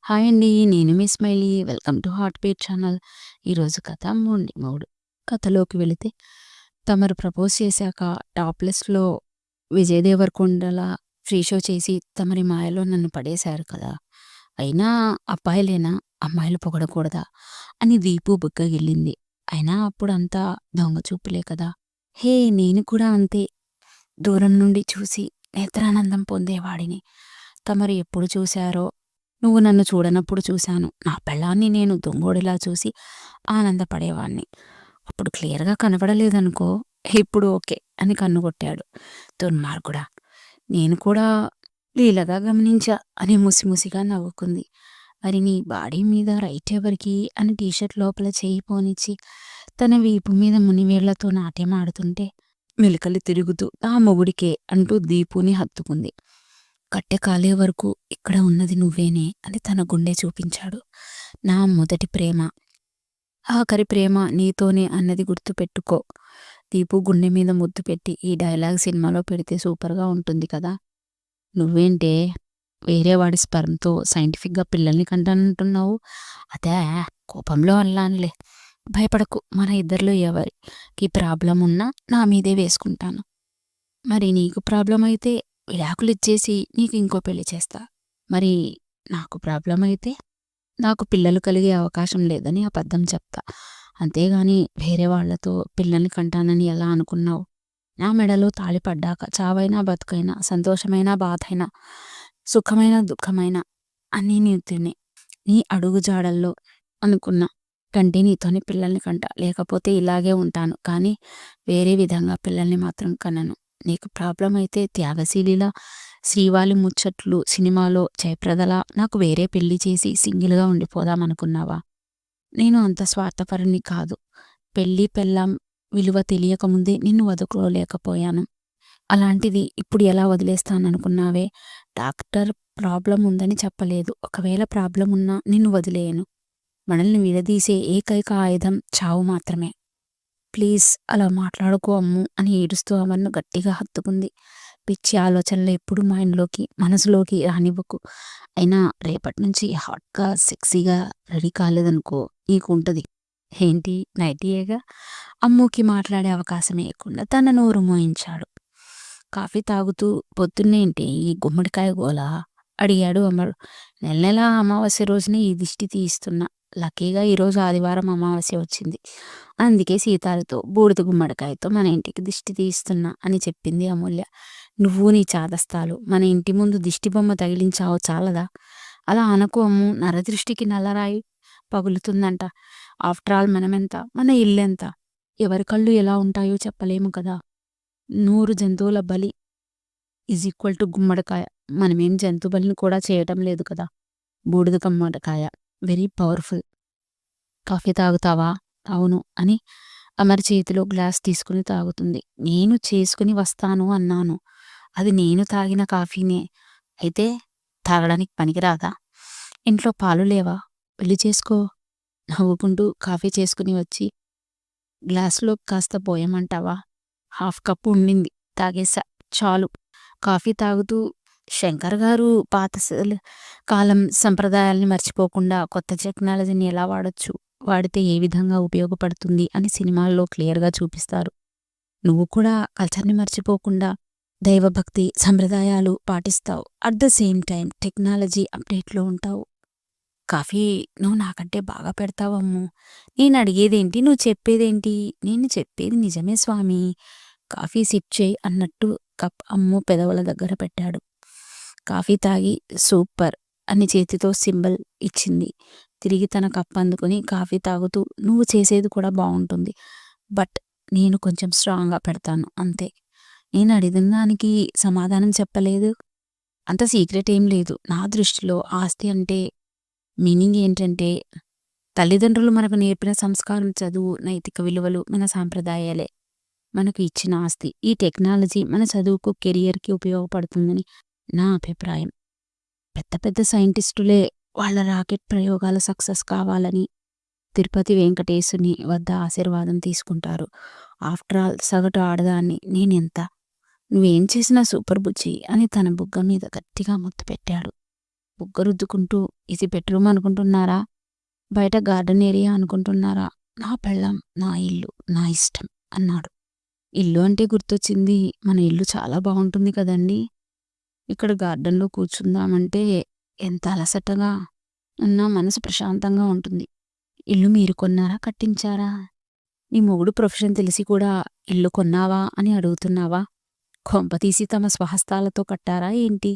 Hi అండి. నేను మీ Smiley. Welcome to Hot Beat channel. ఈరోజు కథ మూండి మూడు. కథలోకి వెళితే తమరు ప్రపోజ్ చేశాక టాప్‌లెస్‌లో విజయ్ దేవరకొండలా ఫ్రీ షో చేసి తమరి మాయలో నన్ను పడేశారు కదా! అయినా అబ్బాయిలేనా? అమ్మాయిలు పొగడకూడదా? అని దీపు బుగ్గగిల్లింది. అయినా అప్పుడంతా దొంగ చూపులే కదా! హే! నేను కూడా అంతే. దూరం నుండి చూసి నేత్రానందం పొందేవాడిని. తమరు ఎప్పుడు చూశారో నువ్వు నన్ను చూడనప్పుడు చూశాను. నా పెళ్ళాన్ని నేను దొంగోడిలా చూసి ఆనందపడేవాణ్ణి. అప్పుడు క్లియర్‌గా కనపడలేదనుకో, ఇప్పుడు ఓకే అని కన్నుకొట్టాడు. దుర్మార్గుడా! నేను కూడా లీలగా గమనించా అని ముసిముసిగా నవ్వుకుంది. మరి నీ బాడీ మీద రైట్ ఎవరికి అని టీషర్ట్ లోపల చేయి పోనిచ్చి తన వీపు మీద మునివేళ్లతో నాట్యం ఆడుతుంటే మెలికలు తిరుగుతూ ఆ మొగుడికే అంటూ దీపుని హత్తుకుంది. కట్టె కాలే వరకు ఇక్కడ ఉన్నది నువ్వేనే అని తన గుండె చూపించాడు. నా మొదటి ప్రేమ, ఆఖరి ప్రేమ నీతోనే అన్నది గుర్తుపెట్టుకో. దీపు గుండె మీద ముద్దు పెట్టి ఈ డైలాగ్ సినిమాలో పెడితే సూపర్గా ఉంటుంది కదా. నువ్వేంటే వేరే వాడి స్పర్మ్తో సైంటిఫిక్గా పిల్లల్ని కంటానంటున్నావు. అదే కోపంలో అల్లానులే. భయపడకు, మన ఇద్దరిలో ఎవరికి ప్రాబ్లం ఉన్నా నా మీదే వేసుకుంటాను. మరి నీకు ప్రాబ్లం అయితే విడాకులు ఇచ్చేసి నీకు ఇంకో పెళ్లి చేస్తా. మరి నాకు ప్రాబ్లం అయితే నాకు పిల్లలు కలిగే అవకాశం లేదని అబద్ధం చెప్తా. అంతేగాని వేరే వాళ్లతో పిల్లల్ని కంటానని ఎలా అనుకున్నావు? నా మెడలో తాళి పడ్డాక చావైనా బతుకైనా, సంతోషమైనా బాధైనా, సుఖమైన దుఃఖమైనా అన్నీ నీతోనే. నీ అడుగు జాడల్లో అనుకున్నా కంటే నీతోనే పిల్లల్ని కంటా. లేకపోతే ఇలాగే ఉంటాను, కానీ వేరే విధంగా పిల్లల్ని మాత్రం కనను. నీకు ప్రాబ్లం అయితే త్యాగశీలిలా, శ్రీవాలి ముచ్చట్లు సినిమాలో జయప్రదలా నాకు వేరే పెళ్లి చేసి సింగిల్గా ఉండిపోదామనుకున్నావా? నేను అంత స్వార్థపరుని కాదు. పెళ్ళి పెళ్ళాం విలువ తెలియకముందే నిన్ను వదుకోలేకపోయాను. అలాంటిది ఇప్పుడు ఎలా వదిలేస్తాననుకున్నావే? డాక్టర్ ప్రాబ్లం ఉందని చెప్పలేదు. ఒకవేళ ప్రాబ్లం ఉన్నా నిన్ను వదిలేయను. మనల్ని విడదీసే ఏకైక ఆయుధం చావు మాత్రమే. ప్లీజ్ అలా మాట్లాడుకో అమ్ము అని ఏడుస్తూ అమర్ను గట్టిగా హత్తుకుంది. పిచ్చి ఆలోచనలు ఎప్పుడు మైండ్లోకి మనసులోకి రానివ్వకు. అయినా రేపటి నుంచి హాట్గా సెక్సీగా రెడీ కాలేదనుకో నీకు ఉంటుంది. ఏంటి నైటీయేగా? అమ్ముకి మాట్లాడే అవకాశం ఇవ్వకుండా తన నోరు మోయించాడు. కాఫీ తాగుతూ పొద్దున్నేంటి ఈ గుమ్మడికాయ గోలా అడిగాడు అమరు. నెల నెల అమావాస్య రోజునే ఈ దిష్టి తీయిస్తున్నా. లక్కీగా ఈరోజు ఆదివారం అమావాస్య వచ్చింది. అందుకే సీతాలతో బూడిద గుమ్మడికాయతో మన ఇంటికి దిష్టి తీయిస్తున్నా అని చెప్పింది అమూల్య. నువ్వు నీ చాదస్తాలు మన ఇంటి ముందు దిష్టి బొమ్మ తగిలించావు చాలదా? అలా అనకు అమ్ము. నరదృష్టికి నల్లరాయి పగులుతుందంట. ఆఫ్టర్ ఆల్ మనమెంత, మన ఇల్లెంత, ఎవరి కళ్ళు ఎలా ఉంటాయో చెప్పలేము కదా. 100 జంతువుల బలి ఈజ్ ఈక్వల్ టు గుమ్మడికాయ. మనమేం జంతు బలిని కూడా చేయటం లేదు కదా. బూడిద గుమ్మడికాయ వెరీ పవర్ఫుల్. కాఫీ తాగుతావా? అవును అని అమర్ చేతిలో గ్లాస్ తీసుకుని తాగుతుంది. నేను చేసుకుని వస్తాను అన్నాను. అది నేను తాగిన కాఫీనే అయితే తాగడానికి పనికిరాదా? ఇంట్లో పాలు లేవా? పెళ్లి చేసుకో. నవ్వుకుంటూ కాఫీ చేసుకుని వచ్చి గ్లాసులో కాస్త పోయమంటావా? హాఫ్ కప్పు ఉండింది, తాగేశా, చాలు. కాఫీ తాగుతూ శంకర్ గారు పాత కాలం సంప్రదాయాల్ని మర్చిపోకుండా కొత్త టెక్నాలజీని ఎలా వాడచ్చు, వాడితే ఏ విధంగా ఉపయోగపడుతుంది అని సినిమాల్లో క్లియర్గా చూపిస్తారు. నువ్వు కూడా కల్చర్ని మర్చిపోకుండా దైవభక్తి సంప్రదాయాలు పాటిస్తావు. At the same time technology అప్డేట్లో ఉంటావు. కాఫీ నువ్వు నాకంటే బాగా పెడతావమ్ము. నేను అడిగేదేంటి, నువ్వు చెప్పేదేంటి? నేను చెప్పేది నిజమే స్వామి. కాఫీ సిప్ చేయి అన్నట్టు కప్ అమ్ము పెదవుల దగ్గర పెట్టాడు. కాఫీ తాగి సూపర్ అని చేతితో సింబల్ ఇచ్చింది. తిరిగి తన కప్ అందుకుని కాఫీ తాగుతూ నువ్వు చేసేది కూడా బాగుంటుంది, బట్ నేను కొంచెం స్ట్రాంగ్గా పెడతాను అంతే. నేను అడిగిన దానికి సమాధానం చెప్పలేదు. అంత సీక్రెట్ ఏం లేదు. నా దృష్టిలో ఆస్తి అంటే మీనింగ్ ఏంటంటే తల్లిదండ్రులు మనకు నేర్పిన సంస్కారం, చదువు, నైతిక విలువలు మన సాంప్రదాయాలే మనకు ఇచ్చిన ఆస్తి. ఈ టెక్నాలజీ మన చదువుకు కెరియర్కి ఉపయోగపడుతుందని నా అభిప్రాయం. పెద్ద పెద్ద సైంటిస్టులే వాళ్ళ రాకెట్ ప్రయోగాలు సక్సెస్ కావాలని తిరుపతి వెంకటేశుని వద్ద ఆశీర్వాదం తీసుకుంటారు. ఆఫ్టర్ ఆల్ సగటు ఆడదాన్ని నేనెంత? నువ్వేం చేసినా సూపర్ బుజ్జి అని తన బుగ్గ మీద గట్టిగా ముద్దు పెట్టాడు. బుగ్గ రుద్దుకుంటూ, ఇది బెడ్‌రూమ్ అనుకుంటున్నారా? బయట గార్డెన్ ఏరియా అనుకుంటున్నారా? నా పెళ్ళాం, నా ఇల్లు, నా ఇష్టం అన్నాడు. ఇల్లు అంటే గుర్తొచ్చింది. మన ఇల్లు చాలా బావుంటుంది కదండీ! ఇక్కడ గార్డెన్‌లో కూర్చుందామంటే ఎంత అలసటగా ఉన్నా మనసు ప్రశాంతంగా ఉంటుంది. ఇల్లు మీరు కొన్నారా? కట్టించారా? నీ మొగుడు ప్రొఫెషన్ తెలిసి కూడా ఇల్లు కొన్నావా అని అడుగుతున్నావా? కొంపతీసి తమ స్వహస్తాలతో కట్టారా ఏంటి?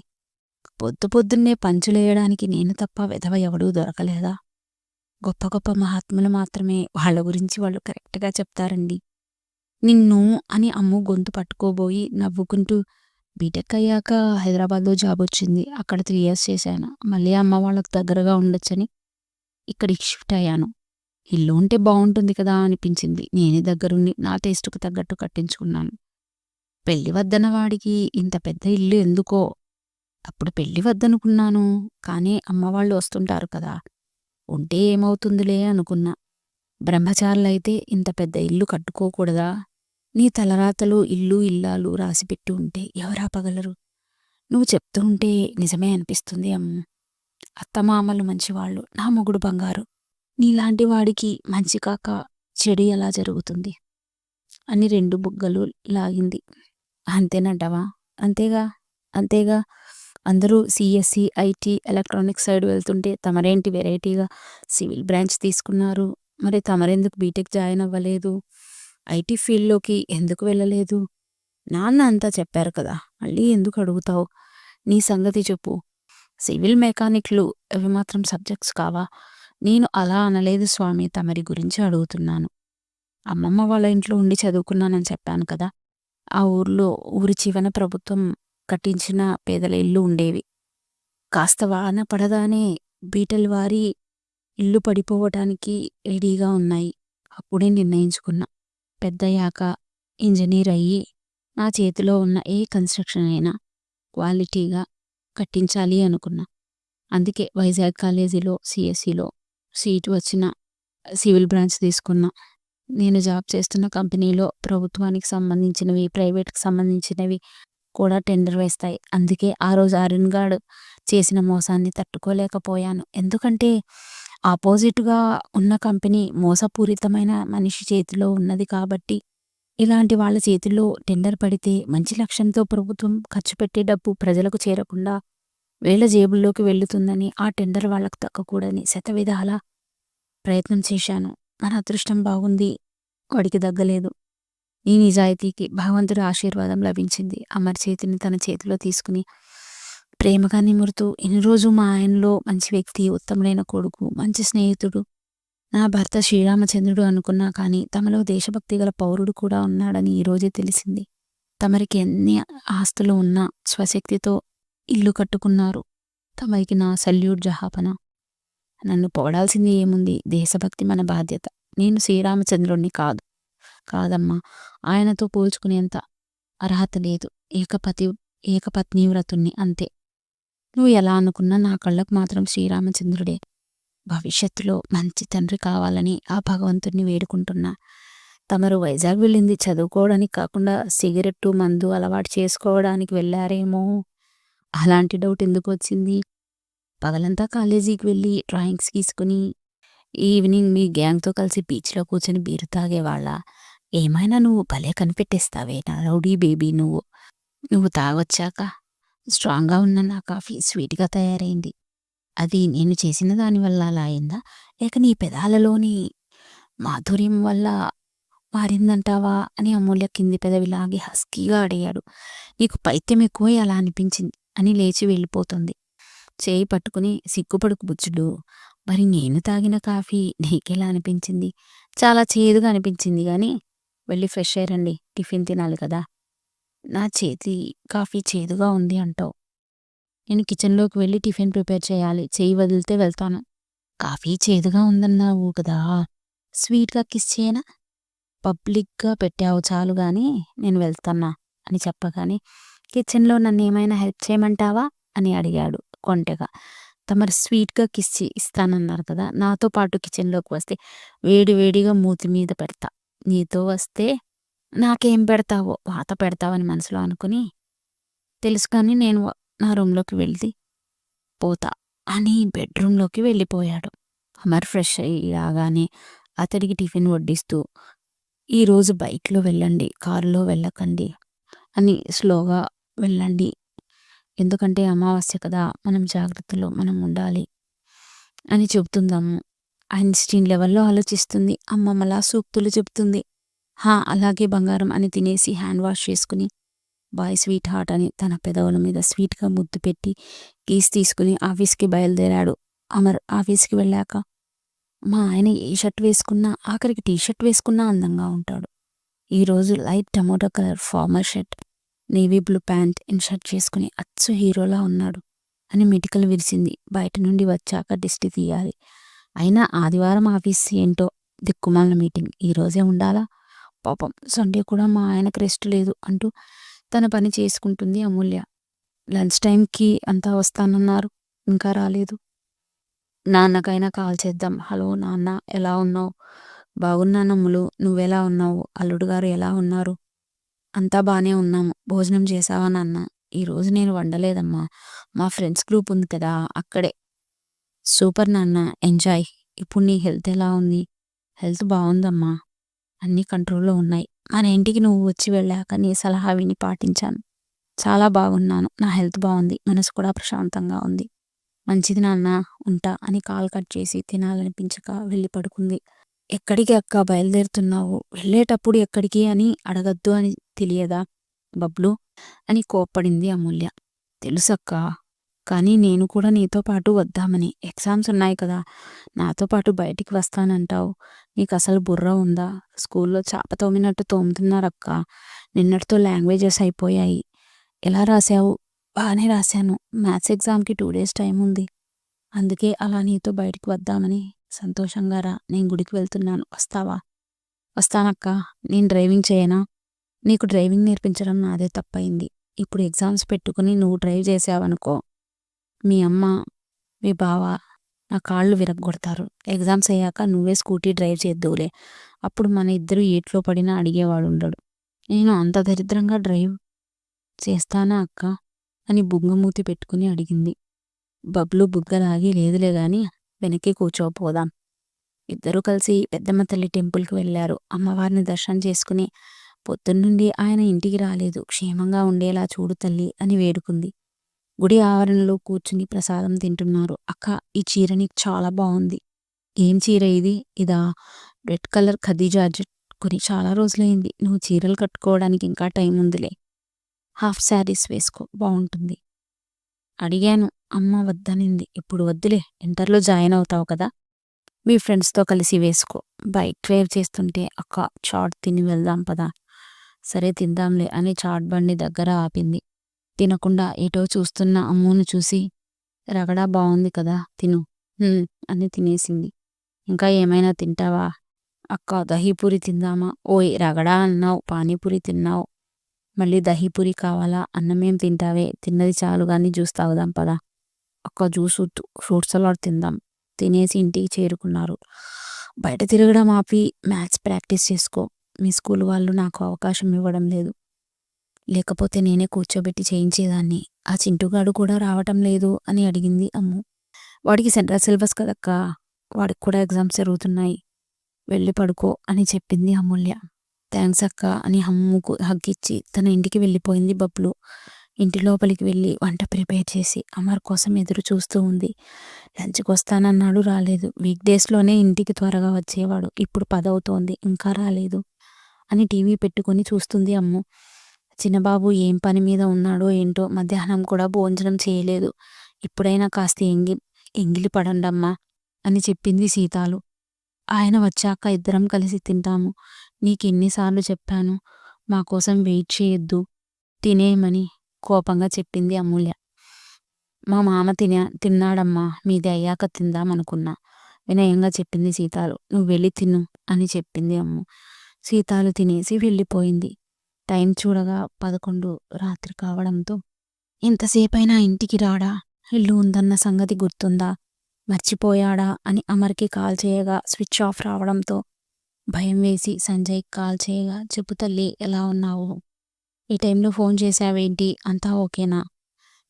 పొద్దు పొద్దున్నే పంచులేయడానికి నేను తప్ప వెధవ ఎవడూ దొరకలేదా? గొప్ప గొప్ప మహాత్ములు మాత్రమే వాళ్ళ గురించి వాళ్ళు కరెక్ట్‌గా చెప్తారండి. నిన్ను అని అమ్ము గొంతు పట్టుకోబోయి నవ్వుకుంటూ బీటెక్ అయ్యాక హైదరాబాద్‌లో జాబొచ్చింది. అక్కడ 3 ఇయర్స్ చేశాను. మళ్ళీ అమ్మ వాళ్ళకు దగ్గరగా ఉండొచ్చని ఇక్కడికి షిఫ్ట్ అయ్యాను. ఇల్లు ఉంటే బావుంటుంది కదా అనిపించింది. నేనే దగ్గరుండి నా టేస్ట్‌కు తగ్గట్టు కట్టించుకున్నాను. పెళ్లి వద్దన్న వాడికి ఇంత పెద్ద ఇల్లు ఎందుకో? అప్పుడు పెళ్లి వద్దనుకున్నాను. కానీ అమ్మవాళ్ళు వస్తుంటారు కదా! ఉంటే ఏమవుతుందిలే అనుకున్నా. బ్రహ్మచారులైతే ఇంత పెద్ద ఇల్లు కట్టుకోకూడదా? నీ తలరాతలో ఇల్లు, ఇల్లాలు రాసిపెట్టి ఉంటే ఎవరాపగలరు? నువ్వు చెప్తూ ఉంటే నిజమే అనిపిస్తుంది అమ్ము. అత్తమామలు మంచివాళ్ళు, నా మొగుడు బంగారు. నీలాంటి వాడికి మంచి కాక చెడు ఎలా జరుగుతుంది? అని 2 బుగ్గలు లాగింది. అంతేనంటావా? అంతేగా, అంతేగా. అందరూ సీఎస్‌సి, ఐటీ, ఎలక్ట్రానిక్స్ సైడ్ వెళ్తుంటే తమరేంటి వెరైటీగా సివిల్ బ్రాంచ్ తీసుకున్నారు? మరి తమరెందుకు బీటెక్ జాయిన్ అవ్వలేదు? ఐటీ ఫీల్డ్‌లోకి ఎందుకు వెళ్ళలేదు? నాన్న అంతా చెప్పారు కదా! మళ్ళీ ఎందుకు అడుగుతావు? నీ సంగతి చెప్పు. సివిల్ మెకానిక్‌లు అవి మాత్రం సబ్జెక్ట్స్ కావా? నేను అలా అనలేదు స్వామి, తమరి గురించి అడుగుతున్నాను. అమ్మమ్మ వాళ్ళ ఇంట్లో ఉండి చదువుకున్నానని చెప్పాను కదా! ఆ ఊర్లో ఊరి చివరన ప్రభుత్వం కట్టించిన పేదల ఇళ్ళు ఉండేవి. కాస్త వాన పడగానే బీటలు వారి ఇల్లు పడిపోవటానికి రెడీగా ఉన్నాయి. అప్పుడే నిర్ణయించుకున్నా. పెద్దయ్యాక ఇంజనీర్ అయ్యి నా చేతిలో ఉన్న ఏ కన్‌స్ట్రక్షన్ అయినా క్వాలిటీగా కట్టించాలి అనుకున్నా. అందుకే వైజాగ్ కాలేజీలో సీఎస్‌సిలో సీటు వచ్చిన సివిల్ బ్రాంచ్ తీసుకున్నా. నేను జాబ్ చేస్తున్న కంపెనీలో ప్రభుత్వానికి సంబంధించినవి, ప్రైవేట్‌కి సంబంధించినవి కూడా టెండర్ వేస్తాయి. అందుకే ఆ రోజు అరుణ్ గాడు చేసిన మోసాన్ని తట్టుకోలేకపోయాను. ఎందుకంటే ఆపోజిట్‌గా ఉన్న కంపెనీ మోసపూరితమైన మనిషి చేతిలో ఉన్నది కాబట్టి. ఇలాంటి వాళ్ళ చేతుల్లో టెండర్ పడితే మంచి లక్ష్యంతో ప్రభుత్వం ఖర్చు పెట్టే డబ్బు ప్రజలకు చేరకుండా వీళ్ళ జేబుల్లోకి వెళ్లుతుందని, ఆ టెండర్ వాళ్ళకు దక్కకూడదని శతవిధాలా ప్రయత్నం చేశాను. మన అదృష్టం బాగుంది. వాడికి దగ్గలేదు. ఈ నిజాయితీకి భగవంతుడి ఆశీర్వాదం లభించింది. అమర్ చేతిని తన చేతిలో తీసుకుని ప్రేమగా నిమురుతూ, ఇన్ని రోజు మా ఆయనలో మంచి వ్యక్తి, ఉత్తముడైన కొడుకు, మంచి స్నేహితుడు, నా భర్త శ్రీరామచంద్రుడు అనుకున్నా కానీ తమలో దేశభక్తి గల పౌరుడు కూడా ఉన్నాడని ఈరోజే తెలిసింది. తమరికి ఎన్ని ఆస్తులు ఉన్నా స్వశక్తితో ఇల్లు కట్టుకున్నారు. తమరికి నా సల్యూట్ జహాపన. నన్ను పొగడాల్సింది ఏముంది? దేశభక్తి మన బాధ్యత. నేను శ్రీరామచంద్రుణ్ణి కాదు. కాదమ్మా, ఆయనతో పోల్చుకునేంత అర్హత లేదు. ఏకపత్నీవ్రతుణ్ణి అంతే. నువ్వు ఎలా అనుకున్నా నా కళ్ళకు మాత్రం శ్రీరామచంద్రుడే. భవిష్యత్తులో మంచి తండ్రి కావాలని ఆ భగవంతుణ్ణి వేడుకుంటున్నా. తమరు వైజాగ్ వెళ్ళింది చదువుకోవడానికి కాకుండా సిగరెట్టు, మందు అలవాటు చేసుకోవడానికి వెళ్ళారేమో? అలాంటి డౌట్ ఎందుకు వచ్చింది? పగలంతా కాలేజీకి వెళ్ళి డ్రాయింగ్స్ గీసుకుని ఈవినింగ్ మీ గ్యాంగ్‌తో కలిసి బీచ్‌లో కూర్చొని బీరు తాగేవాళ్ళా? ఏమైనా నువ్వు భలే కనిపెట్టేస్తావే నా రౌడీ బేబీ నువ్వు. నువ్వు తాగొచ్చాక స్ట్రాంగ్‌గా ఉన్న నా కాఫీ స్వీట్‌గా తయారైంది. అది నేను చేసిన దానివల్ల అలా అయిందా? లేక నీ పెదాలలోని మాధుర్యం వల్ల మారిందంటావా? అని అమూల్య కింది పెదవి లాగి హస్కీగా అడిగాడు. నీకు పైత్యం ఎక్కువై అలా అనిపించింది అని లేచి వెళ్ళిపోతుంది. చేయి పట్టుకుని సిగ్గుపడుకు బుజ్జుడు. మరి నేను తాగిన కాఫీ నీకెలా అనిపించింది? చాలా చేదుగా అనిపించింది గానీ వెళ్ళి ఫ్రెష్ అయ్యి రండి. టిఫిన్ తినాలి కదా! నా చేతి కాఫీ చేదుగా ఉంది అంటావు. నేను కిచెన్‌లోకి వెళ్ళి టిఫిన్ ప్రిపేర్ చేయాలి. చెయ్యి వదిలితే వెళ్తాను. కాఫీ చేదుగా ఉందన్నావు కదా! స్వీట్‌గా కిస్ చేయనా? పబ్లిక్‌గా పెట్టావు చాలు గానీ నేను వెళ్తన్నా అని చెప్పగానే కిచెన్‌లో నన్నేమైనా హెల్ప్ చేయమంటావా? అని అడిగాడు కొంటెగా. తమరు స్వీట్‌గా కిస్ ఇస్తానన్నారు కదా! నాతో పాటు కిచెన్‌లోకి వస్తే వేడి వేడిగా మూతి మీద పెడతా. నీతో వస్తే నాకేం పెడతావో వాత పెడతావని మనసులో అనుకుని తెలుసు కానీ నేను నా రూమ్‌లోకి వెళ్ళి పోతా. అని బెడ్రూమ్‌లోకి వెళ్ళిపోయాడు. అమర్ ఫ్రెష్ అయ్యి రాగానే అతడికి టిఫిన్ వడ్డిస్తూ, "ఈరోజు బైక్‌లో వెళ్ళండి, కారులో వెళ్ళకండి" అని స్లోగా వెళ్ళండి. ఎందుకంటే అమావాస్య కదా! మనం జాగ్రత్తలో మనం ఉండాలి అని చెబుతుందమ్ము. ఐన్‌స్టీన్ లెవెల్‌లో ఆలోచిస్తుంది. అమ్మమ్మలా సూక్తులు చెప్తుంది. "హా! అలాగే బంగారం" అని తినేసి హ్యాండ్ వాష్ చేసుకుని, బాయ్ స్వీట్ హార్ట్ అని తన పెదవుల మీద స్వీట్‌గా ముద్దు పెట్టి, కీస్ తీసుకుని ఆఫీస్‌కి బయలుదేరాడు. అమర్ ఆఫీస్‌కి వెళ్ళాక, మా ఆయన ఏ షర్ట్ వేసుకున్నా, ఆఖరికి టీ షర్ట్ వేసుకున్నా అందంగా ఉంటాడు. ఈరోజు light tomato colour formal shirt, navy blue pant, in shirt చేసుకుని అచ్చు హీరోలా ఉన్నాడు అని మిటికలు విరిసింది. బయట నుండి వచ్చాక దిష్టి తీయాలి. అయినా ఆదివారం ఆఫీస్ ఏంటో దిక్కుమాలిన మీటింగ్. ఈరోజే ఉండాలా? పాపం సండే కూడా మా ఆయనకు రెస్ట్ లేదు అంటూ తన పని చేసుకుంటుంది అమూల్య. లంచ్ టైంకి అంతా వస్తానన్నారు. ఇంకా రాలేదు. నాన్నకైనా కాల్ చేద్దాం. హలో నాన్న, ఎలా ఉన్నావు? బాగున్నానమ్ములు, నువ్వెలా ఉన్నావు? అల్లుడు గారు ఎలా ఉన్నారు? అంతా బానే ఉన్నాము. భోజనం చేశావా నాన్న? ఈరోజు నేను వండలేదమ్మా. మా ఫ్రెండ్స్ గ్రూప్ ఉంది కదా, అక్కడే. సూపర్ నాన్న, ఎంజాయ్. ఇప్పుడు నీ హెల్త్ ఎలా ఉంది? హెల్త్ బావుందమ్మా. అన్నీ కంట్రోల్‌లో ఉన్నాయి. మన ఇంటికి నువ్వు వచ్చి వెళ్ళాక నీ సలహా విని పాటించాను. చాలా బాగున్నాను. నా హెల్త్ బావుంది. మనసు కూడా ప్రశాంతంగా ఉంది. మంచిది నాన్న, ఉంటా అని కాల్ కట్ చేసి తినాలనిపించక వెళ్ళి పడుకుంది. ఎక్కడికి అక్కా బయలుదేరుతున్నావు? వెళ్ళేటప్పుడు ఎక్కడికి అని అడగొద్దు అని తెలియదా బబ్లు? అని కోప్పడింది అమూల్య. తెలుసక్కా. కానీ నేను కూడా నీతో పాటు వద్దామని. ఎగ్జామ్స్ ఉన్నాయి కదా! నాతో పాటు బయటికి వస్తానంటావు. నీకసలు బుర్ర ఉందా? స్కూల్లో చాప తోమినట్టు తోముతున్నారక్కా. నిన్నటితో లాంగ్వేజెస్ అయిపోయాయి. ఎలా రాశావు? బానే రాశాను. మ్యాథ్స్ ఎగ్జామ్‌కి 2 డేస్ టైం ఉంది. అందుకే అలా నీతో బయటికి వద్దామని. సంతోషంగా రా. నేను గుడికి వెళ్తున్నాను. వస్తావా? వస్తానక్కా. నేను డ్రైవింగ్ చేయనా? నీకు డ్రైవింగ్ నేర్పించడం నాదే తప్పయింది. ఇప్పుడు ఎగ్జామ్స్ పెట్టుకుని నువ్వు డ్రైవ్ చేశావనుకో, మీ అమ్మ, మీ బావ నా కాళ్ళు విరగ్గొడతారు. ఎగ్జామ్స్ అయ్యాక నువ్వే స్కూటీ డ్రైవ్ చేద్దువులే. అప్పుడు మన ఇద్దరు ఏట్లో పడినా అడిగేవాడుండడు. నేను అంత దరిద్రంగా డ్రైవ్ చేస్తానా అక్కా? అని బుంగమూతి పెట్టుకుని అడిగింది. బబ్లు బుగ్గలాగి లేదులే గాని వెనక్కి కూర్చోపోదాం. ఇద్దరూ కలిసి పెద్దమ్మ తల్లి టెంపుల్‌కి వెళ్లారు. అమ్మవారిని దర్శనం చేసుకుని, పొద్దున్నుండి ఆయన ఇంటికి రాలేదు. క్షేమంగా ఉండేలా చూడు తల్లి అని వేడుకుంది. గుడి ఆవరణలో కూర్చుని ప్రసాదం తింటున్నారు. అక్కా, ఈ చీర నీకు చాలా బావుంది. ఏం చీర ఇది? ఇదా? రెడ్ కలర్ ఖదీ జార్జెట్ కొని చాలా రోజులైంది. నువ్వు చీరలు కట్టుకోవడానికి ఇంకా టైం ఉందిలే. హాఫ్ శారీస్ వేసుకో, బావుంటుంది. అడిగాను. అమ్మ వద్దనింది. ఇప్పుడు వద్దులే, ఇంటర్‌లో జాయిన్ అవుతావు కదా! మీ ఫ్రెండ్స్‌తో కలిసి వేసుకో. బైక్ డ్రైవ్ చేస్తుంటే అక్క చాట్ తిని వెళ్దాం పదా. సరే తిందాంలే అని చాట్ బండి దగ్గర ఆపింది. తినకుండా ఎటో చూస్తున్న అమ్మును చూసి, రగడా బావుంది కదా, తిను. అని తినేసింది. ఇంకా ఏమైనా తింటావా? అక్క దహీపూరి తిందామా? ఓయ్ రగడా అన్నావు, పానీపూరి తిన్నావు. మళ్ళీ దహీపూరి కావాలా? అన్నమేం తింటావే, తిన్నది చాలు గాని జ్యూస్ తాగుదాం పదా. అక్క జ్యూస్ వద్దు, ఫ్రూట్ సలాడ్ తిందాం. తినేసి ఇంటికి చేరుకున్నారు. బయట తిరగడం ఆపి మ్యాథ్స్ ప్రాక్టీస్ చేసుకో. మీ స్కూల్ వాళ్ళు నాకు అవకాశం ఇవ్వడం లేదు. లేకపోతే నేనే కూర్చోబెట్టి చేయించేదాన్ని. ఆ చింటుగాడు కూడా రావటం లేదు అని అడిగింది అమ్ము. వాడికి సెంట్రల్ సిలబస్ కదక్కా. వాడికి కూడా ఎగ్జామ్స్ జరుగుతున్నాయి. వెళ్ళి పడుకో అని చెప్పింది అమూల్య. థ్యాంక్స్ అక్క అని అమ్ముకు హగ్గిచ్చి తన ఇంటికి వెళ్ళిపోయింది బబ్లు. ఇంటి లోపలికి వెళ్ళి వంట ప్రిపేర్ చేసి అమర్ కోసం ఎదురు చూస్తూ ఉంది. లంచ్‌కి వస్తానన్నాడు, రాలేదు. వీక్ డేస్‌లోనే ఇంటికి త్వరగా వచ్చేవాడు. ఇప్పుడు 10 అవుతోంది, ఇంకా రాలేదు అని టీవీ పెట్టుకొని చూస్తుంది అమ్ము. చిన్నబాబు ఏం పని మీద ఉన్నాడో ఏంటో, మధ్యాహ్నం కూడా భోజనం చేయలేదు. ఇప్పుడైనా కాస్త ఎంగిలి పడండమ్మా అని చెప్పింది సీతాలు. ఆయన వచ్చాక ఇద్దరం కలిసి తింటాము. నీకెన్నిసార్లు చెప్పాను, మా కోసం వెయిట్ చేయొద్దు, తినేయమని కోపంగా చెప్పింది అమూల్య. మా మామ తిన్నాడమ్మా, మీది అయ్యాక తిందామనుకున్నా వినయంగా చెప్పింది సీతాలు. నువ్వు వెళ్ళి తిను అని చెప్పింది అమ్ము. సీతాలు తినేసి వెళ్ళిపోయింది. టైం చూడగా 11 రాత్రి కావడంతో, ఇంతసేపైనా ఇంటికి రాడా? ఇల్లు ఉందన్న సంగతి గుర్తుందా? మర్చిపోయాడా అని అమర్కి కాల్ చేయగా స్విచ్ ఆఫ్ రావడంతో భయం వేసి సంజయ్కి కాల్ చేయగా, చెప్పు తల్లి, ఎలా ఉన్నావు? ఈ టైంలో ఫోన్ చేశావేంటి? అంతా ఓకేనా?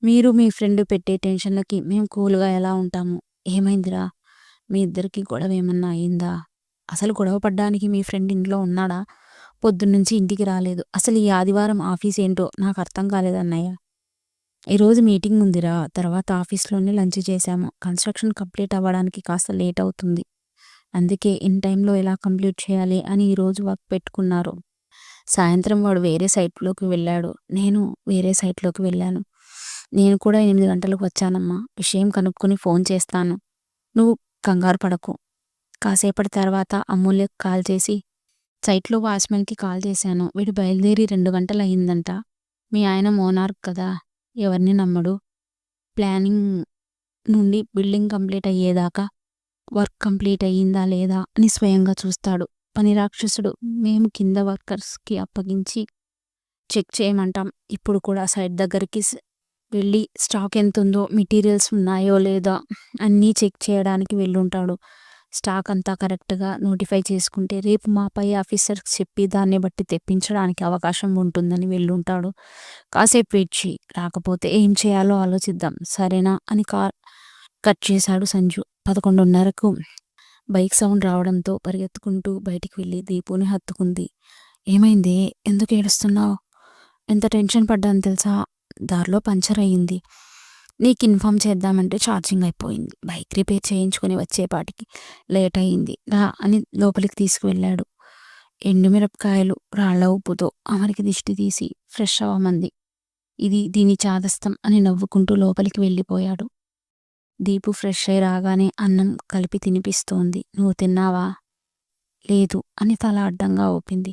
మీరు మీ ఫ్రెండ్ పెట్టే టెన్షన్‌లకి మేము కూల్‌గా ఎలా ఉంటాము? ఏమైందిరా? మీ ఇద్దరికి గొడవ ఏమన్నా అయిందా? అసలు గొడవ పడ్డానికి మీ ఫ్రెండ్ ఇంట్లో ఉన్నాడా? పొద్దున్నుంచి ఇంటికి రాలేదు. అసలు ఈ ఆదివారం ఆఫీస్ ఏంటో నాకు అర్థం కాలేదన్నయ్య. ఈరోజు మీటింగ్ ఉందిరా. తర్వాత ఆఫీస్‌లోనే లంచ్ చేశాము. కన్‌స్ట్రక్షన్ కంప్లీట్ అవ్వడానికి కాస్త లేట్ అవుతుంది. అందుకే ఇన్ టైమ్‌లో ఎలా కంప్లీట్ చేయాలి అని ఈరోజు వర్క్ పెట్టుకున్నారు. సాయంత్రం వాడు వేరే సైట్‌లోకి వెళ్ళాడు. నేను వేరే సైట్‌లోకి వెళ్ళాను. నేను కూడా 8 గంటలకు వచ్చానమ్మా. విషయం కనుక్కొని ఫోన్ చేస్తాను. నువ్వు కంగారు పడకు. కాసేపటి తర్వాత అమూల్యకు కాల్ చేసి, సైట్‌లో వాచ్‌మెన్‌కి కాల్ చేశాను. వీడు బయలుదేరి 2 గంటలయిందంట. మీ ఆయన మోనార్క్ కదా! ఎవరిని నమ్మడు. ప్లానింగ్ నుండి బిల్డింగ్ కంప్లీట్ అయ్యేదాకా వర్క్ కంప్లీట్ అయ్యిందా లేదా అని స్వయంగా చూస్తాడు. పని రాక్షసుడు. మేము కింద వర్కర్స్‌కి అప్పగించి చెక్ చేయమంటాం. ఇప్పుడు కూడా సైట్ దగ్గరికి వెళ్ళి స్టాక్ ఎంతుందో, మెటీరియల్స్ ఉన్నాయో లేదా అన్నీ చెక్ చేయడానికి వెళ్ళుంటాడు. స్టాక్ అంతా కరెక్ట్‌గా నోటిఫై చేసుకుంటే రేపు మా పై ఆఫీసర్‌కి చెప్పి దాన్ని బట్టి తెప్పించడానికి అవకాశం ఉంటుందని వెళ్ళుంటాడు. కాసేపు వెయిట్ చెయ్యి. రాకపోతే ఏం చేయాలో ఆలోచిద్దాం. సరేనా? అని కట్ చేశాడు సంజు. 11:30కు బైక్ సౌండ్ రావడంతో పరిగెత్తుకుంటూ బయటికి వెళ్ళి దీపుని హత్తుకుంది. ఏమైందే? ఎందుకు ఏడుస్తున్నావు? ఎంత టెన్షన్ పడ్డాను తెలుసా? దారిలో పంచర్ అయ్యింది. నీకు ఇన్ఫార్మ్ చేద్దామంటే ఛార్జింగ్ అయిపోయింది. బైక్ రిపేర్ చేయించుకొని వచ్చేపాటికి లేట్ అయింది. రా అని లోపలికి తీసుకువెళ్ళాడు. ఎండుమిరపకాయలు రాళ్ల ఉప్పుతో అమరికి దిష్టి తీసి ఫ్రెష్ అవ్వమంది. ఇది దీని చాదస్తం అని నవ్వుకుంటూ లోపలికి వెళ్ళిపోయాడు. దీపు ఫ్రెష్ అయి రాగానే అన్నం కలిపి తినిపిస్తోంది. నువ్వు తిన్నావా? లేదు అని తల అడ్డంగా ఊపింది.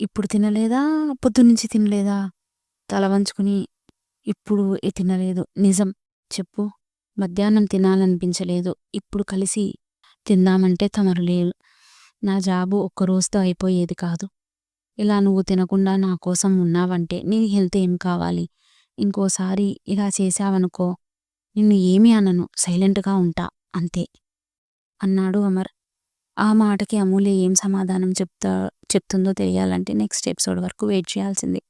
ఇప్పుడు తినలేదా? పొద్దున్నుంచి తినలేదా? తల వంచుకుని ఇప్పుడు తినలేదు. నిజం చెప్పు. మధ్యాహ్నం తినాలనిపించలేదు. ఇప్పుడు కలిసి తిందామంటే తమరు లేరు. నా జాబు ఒక్కరోజుతో అయిపోయేది కాదు. ఇలా నువ్వు తినకుండా నా కోసం ఉన్నావంటే నీ హెల్త్ ఏం కావాలి? ఇంకోసారి ఇలా చేశావనుకో నిన్ను ఏమీ అనను. సైలెంట్‌గా ఉంటా అంతే అన్నాడు అమర్. ఆ మాటకి అమూల్య ఏం సమాధానం చెప్తుందో తెలియాలంటే నెక్స్ట్ ఎపిసోడ్ వరకు వెయిట్ చేయాల్సిందే.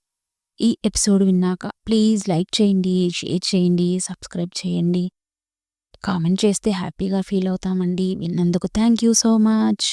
ఈ ఎపిసోడ్ విన్నాక ప్లీజ్ లైక్ చేయండి, షేర్ చేయండి, సబ్స్క్రైబ్ చేయండి. కామెంట్ చేస్తే హ్యాపీగా ఫీల్ అవుతామండి. విన్నందుకు థ్యాంక్ యూ సో మచ్.